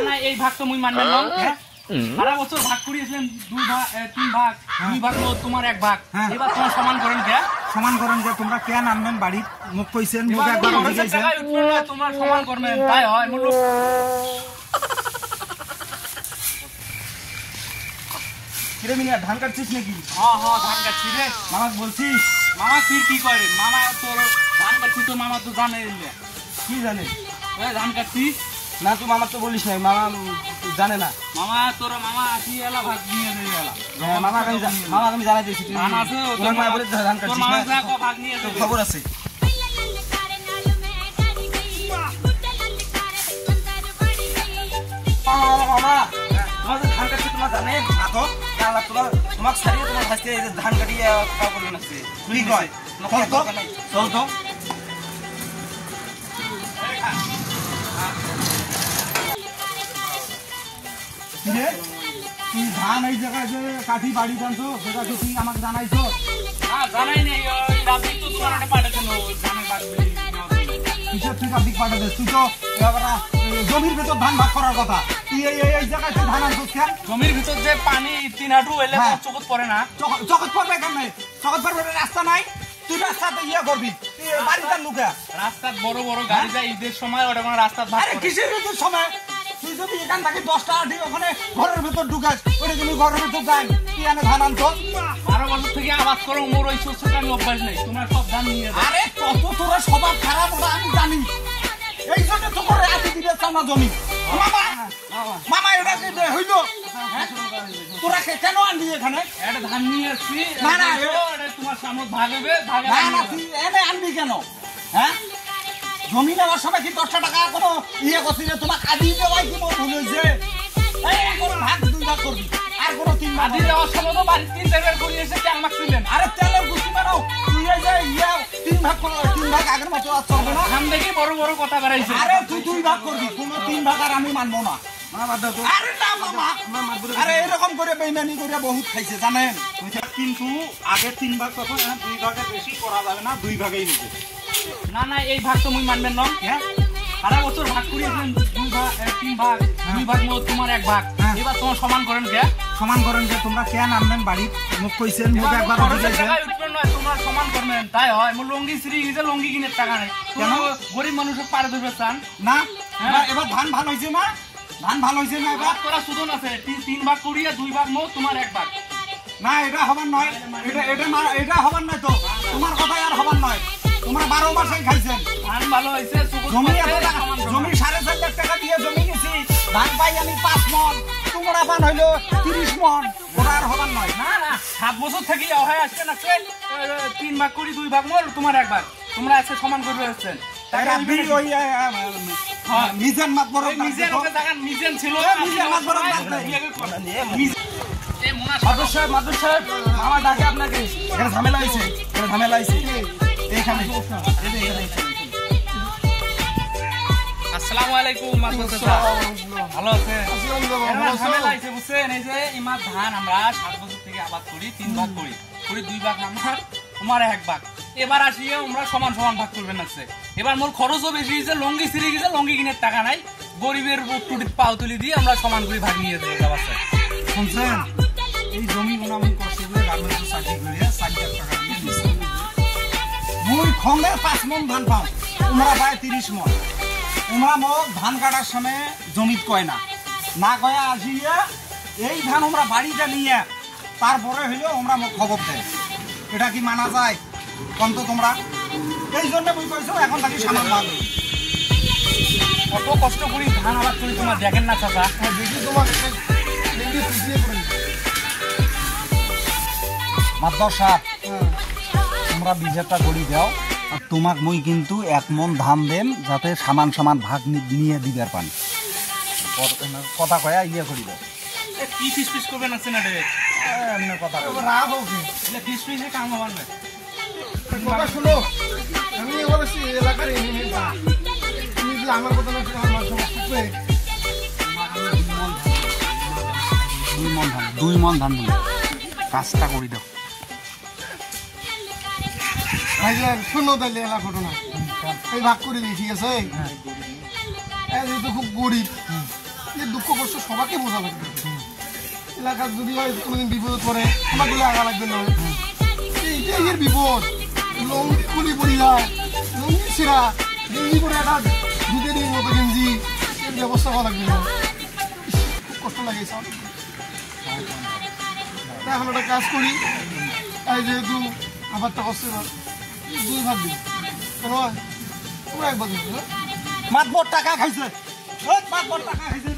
না এই ভাগ তো মুই মানবেন না হ্যাঁ সারা বছর ভাগ করিয়েছিলেন দুই ভাগ তিন ভাগ দুই ভাগ তোমার এক ভাগ এবার তোমার সমান করেন কে সমান করেন যে তোমরা কেন আনবেন বাড়ি মুখ কইছেন মুখ একবার বুঝাইছেন তোমরা সমান করবেন তাই হয় মূল কিরে মিয়া ধান কাটছিস নাকি হ্যাঁ হ্যাঁ ধান কাটছি রে মামা বলছিস মামা কি করে মামা তোর ধান কাটছি তো মামা তো জানে কি জানে ধান কাটছি না তুই মামা তো বলিস নাই মামা জানে না মামা তোর মামা আসি এলা ভাগ নিয়ে এলা মামা আমি জানাই দিয়েছি তুই ধান আছে তোর মা বলে ধান কাটছিস তোর মামা যা কো ভাগ নিয়ে তোর খবর আছে মামা তোমাদের ধান কাটছি তোমার জানে না তো তোমার ছাড়িয়ে তোমার হাসতে ধান কাটিয়ে খাওয়া করবে না তুই কয় চল তো তুই ধান এই জায়গায় যে কাঠি বাড়ি টানছো সেটা তো তুই আমাকে জানাইছো জানাই নেই রাব্বিক তো তোমার একটা পাঠাচ্ছেন ধানের ভাগ কিসের তুই রাব্বিক পাঠাতে তুই তো জমির ভেতর ধান ভাগ করার কথা তুই এই জায়গায় তুই ধান আনছিস কেন জমির ভিতর যে পানি 3 হাঁটু এলে চোখত পড়ে না চোখত পড়বে কেন চোখত পড়বে রাস্তা নাই তুই রাস্তাতে ইয়ে করবি বাড়িটার লুকা রাস্তার বড় বড় গাড়ি যায় ঈদের সময় ওটা কোনো রাস্তা ভাগ আরে কিসের ঈদের সময় তুই যদি এখান থেকে 10টা আটি ওখানে ঘরের ভেতর ঢুকাস ওটা তুমি ঘরের ভেতর যাই তুই এনে ধান আনছো 12 বছর থেকে আবাদ করো মোর ওই শস্যটা আমি অভ্যাস নেই তোমার সব ধান নিয়ে আরে কত তোরা স্বভাব খারাপ ওটা আমি জানি এই জন্য তো করে আটি দিবে চাও না জমি মামা এটা কি হইলো তোরা কেন আনলি এখানে এটা ধান নিয়ে আসছি না না এটা তোমার সামনে ভাগ হবে ভাগ না না তুই এনে আনবি কেন হ্যাঁ জমি নেওয়ার সময় কি 10 টাকা কোনো ইয়ে করছি না তোমাকে আদি দেওয়াই কি ভুল হয়েছে এখন ভাগ 2 ভাগ করবি আর কোনো 3 ভাগ আদি দেওয়ার সময় তো বাড়ি 3 টাকার করে এসে তেল মাখছিলেন আরে তেলের বুঝতে পারো তুই এই যে ইয়া 3 ভাগ করো 3 ভাগ আগের মতো আর চলবে না ধান দেখি বড় বড় কথা বেরাইছে আরে তুই 2 ভাগ করবি কোনো 3 ভাগ আর আমি মানবো না আরে না মামা আরে এরকম করে বেইমানি করে বহুত খাইছে জানেন কিন্তু আগে 3 ভাগ তখন 2 ভাগের বেশি করা যাবে না 2 ভাগেই নিতে না না এই ভাগ তো মুই মানবেন না হ্যাঁ সারা বছর ভাগ করিয়েছেন 2 ভাগ 3 ভাগ 2 ভাগ মোট তোমার এক ভাগ এবার তোমার সমান করেন কে সমান করেন যে তোমরা কেন আনবেন বাড়ি মুখ কইছেন মুখ একবার বুঝাইছেন টাকা উঠবেন না তোমরা সমান করবেন তাই হয় মু লঙ্গি সিরি গিয়ে লঙ্গি কিনে টাকা নাই কেন গরিব মানুষের পারে ধরবে চান না এবার ধান ভালো হইছে না ধান ভালো হইছে না এবার তোরা সুদন আছে 3 ভাগ করিয়ে 2 ভাগ মোট তোমার এক ভাগ না এটা হবার নয় এটা হবার নয় তো তোমার কথাই আর হবার নয় তোমরা 12 মাসেই খাইছেন ধান ভালো হইছে জমি 4.5 লাখ টাকা দিয়ে জমি নিছি ধান পাই আমি 5 মণ তোমরা পান হইলো 30 মণ ওটা আর হবার নয় না না 7 বছর থেকে হয় আসছে না 3 ভাগ করি 2 ভাগ মোট তোমার এক ভাগ তোমরা আজকে সমান করবে হচ্ছেন মিজান মাত বড় মিজান ওকে জায়গা মিজান ছিল মিজান মাত বড় মাদুর সাহেব আমার ডাকে আপনাকে এখানে ঝামেলা হয়েছে এখানে আসসালামু আলাইকুম মাদুর সাহেব ভালো আছে ঝামেলা হয়েছে বুঝছেন এই যে ইমার ধান আমরা 7 বছর থেকে আবাদ করি 3 ভাগ করি 2 ভাগ আমার তোমার এক ভাগ এবার আসিয়ে আমরা সমান সমান ভাগ করবেন আছে এবার মোর খরচও বেশি হয়েছে লঙ্গি সিরি গেছে লঙ্গি কিনে টাকা নাই গরিবের টুটি পাও তুলি দিয়ে আমরা সমান করে ভাগ নিয়ে যাবো শুনছেন এই জমি আমি কষ্ট করে গার্মেন্টস চাকরি করে 4 লাখ টাকা দিয়ে নিছি মুই খঙ্গে 5 মণ ধান পাও তোমরা পায় 30 মণ তোমরা মোক ধান কাটার সময় জমিত কয় না কয়ে আসিয়ে এই ধান আমরা বাড়িতে নিয়ে তারপরে হইলো আমরা মোক খবর দেয় এটা কি মানা যায় কন্ত তোমরা এই জন্য মুই কইছো এখন থাকি সামান ভাগ কত কষ্ট করি ধান আবাদ করি তোমার দেখেন না চাচা দেখি তোমাকে দেখি খুশি করে মাদ্দার সাহেব তোমরা বিজেটা গড়ি দাও আর তোমাক মই কিন্তু 1 মণ ধান দেম যাতে সমান সমান ভাগ নিয়ে দিবার পান কথা কয়া ইয়ে করি দাও কি পিস করবেন আছে না রে এমনি কথা রাগ হোকে એટલે পিসে কাম হবার না কথা শুনো আমি বলেছি এলাকার এমনি না তুমি কি আমার কথা না আমার সমস্যা 2 মণ ধান কাজটা করি দাও ভাইজান শুনো তাহলে এলা ঘটনা এই ভাগ করে দিই ঠিক আছে এই তো খুব গরিব যে দুঃখ কষ্ট সবাইকে বোঝা লাগবে এলাকার যদি হয় কোনোদিন বিপদ পড়ে আমাগুলো আগা লাগবে না এইটাই এর বিপদ লং খুলি পড়ি যায় লঙ্গি ছিঁড়া গেঞ্জি করে একটা দুধের মতো গেঞ্জি এর ব্যবস্থা করা লাগবে না খুব কষ্ট লাগে সব এখন একটা কাজ করি তাই যেহেতু আবারটা কষ্ট দুই ভাগ দিই তোমরা একবার দিবি মাতবর টাকা খাইছে মাতবর টাকা খাইছে